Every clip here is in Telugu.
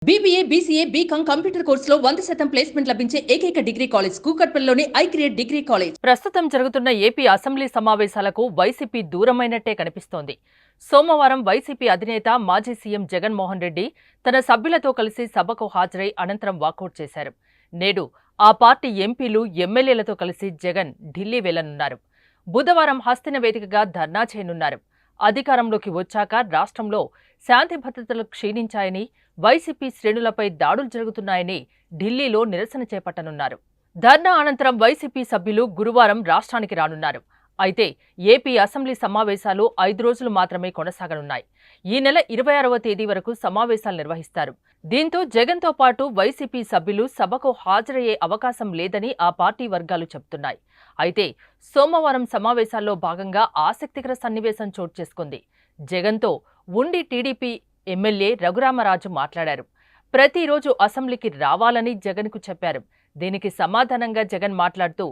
BBA, BCA, BCom కంప్యూటర్ కోర్సులో 100% ప్లేస్మెంట్ లభించే ఏకైక డిగ్రీ కాలేజ్ కూకట్పల్లిలోని ఐక్రియేట్ డిగ్రీ కాలేజ్. ప్రస్తుతం జరుగుతున్న ఏపీ అసెంబ్లీ సమావేశాలకు వైసీపీ దూరమైనట్టే కనిపిస్తోంది. సోమవారం వైసీపీ అధినేత మాజీ సీఎం జగన్మోహన్ రెడ్డి తన సభ్యులతో కలిసి సభకు హాజరై అనంతరం వాకౌట్ చేశారు. నేడు ఆ పార్టీ ఎంపీలు, ఎమ్మెల్యేలతో కలిసి జగన్ ఢిల్లీ వెళ్లనున్నారు. బుధవారం హస్తిన వేదికగా ధర్నా చేయనున్నారు. అధికారంలోకి వచ్చాక రాష్ట్రంలో శాంతి భద్రతలు క్షీణించాయని, వైసీపీ శ్రేణులపై దాడులు జరుగుతున్నాయని ఢిల్లీలో నిరసన చేపట్టనున్నారు. ధర్నా అనంతరం వైసీపీ సభ్యులు గురువారం రాష్ట్రానికి రానున్నారు. అయితే ఏపీ అసెంబ్లీ సమావేశాలు 5 రోజులు మాత్రమే కొనసాగనున్నాయి. ఈ నెల 26వ తేదీ వరకు సమావేశాలు నిర్వహిస్తారు. దీంతో జగన్తో పాటు వైసీపీ సభ్యులు సభకు హాజరయ్యే అవకాశం లేదని ఆ పార్టీ వర్గాలు చెబుతున్నాయి. అయితే సోమవారం సమావేశాల్లో భాగంగా ఆసక్తికర సన్నివేశం చోటు చేసుకుంది. జగన్తో ఉండి టీడీపీ ఎమ్మెల్యే రఘురామరాజు మాట్లాడారు. ప్రతిరోజు అసెంబ్లీకి రావాలని జగన్కు చెప్పారు. దీనికి సమాధానంగా జగన్ మాట్లాడుతూ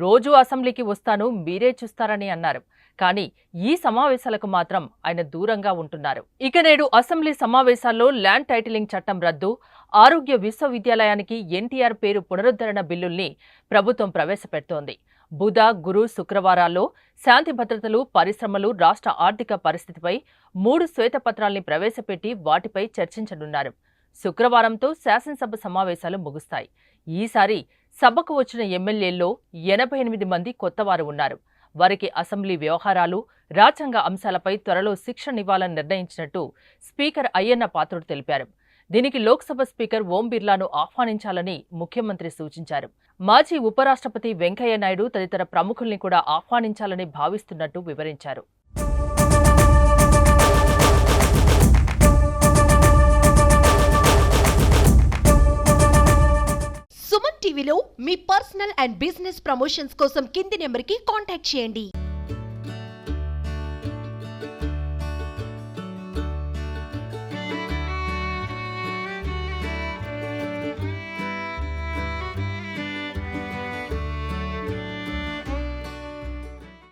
రోజూ అసెంబ్లీకి వస్తాను, మీరే చూస్తారని అన్నారు. కానీ ఈ సమావేశాలకు మాత్రం ఆయన దూరంగా ఉంటున్నారు. ఇక నేడు అసెంబ్లీ సమావేశాల్లో ల్యాండ్ టైటిలింగ్ చట్టం రద్దు, ఆరోగ్య విశ్వవిద్యాలయానికి ఎన్టీఆర్ పేరు పునరుద్ధరణ బిల్లుల్ని ప్రభుత్వం ప్రవేశపెడుతోంది. బుధ, గురు, శుక్రవారాల్లో శాంతి భద్రతలు, పరిశ్రమలు, రాష్ట్ర ఆర్థిక పరిస్థితిపై 3 శ్వేతపత్రాల్ని ప్రవేశపెట్టి వాటిపై చర్చించనున్నారు. శుక్రవారంతో శాసనసభ సమావేశాలు ముగుస్తాయి. ఈసారి సభకు వచ్చిన ఎమ్మెల్యేల్లో 88 మంది కొత్తవారు ఉన్నారు. వారికి అసెంబ్లీ వ్యవహారాలు, రాజ్యాంగ అంశాలపై త్వరలో శిక్షణనివ్వాలని నిర్ణయించినట్టు స్పీకర్ అయ్యన్న పాత్రుడు తెలిపారు. దీనికి లోక్సభ స్పీకర్ ఓం బిర్లాను ఆహ్వానించాలని ముఖ్యమంత్రి సూచించారు. మాజీ ఉపరాష్ట్రపతి వెంకయ్య నాయుడు తదితర ప్రముఖుల్ని కూడా ఆహ్వానించాలని భావిస్తున్నట్టు వివరించారు. సుమన్ టీవీలో మీ పర్సనల్ అండ్ బిజినెస్ ప్రమోషన్స్ కోసం కింది నెంబర్కి కాంటాక్ట్ చేయండి.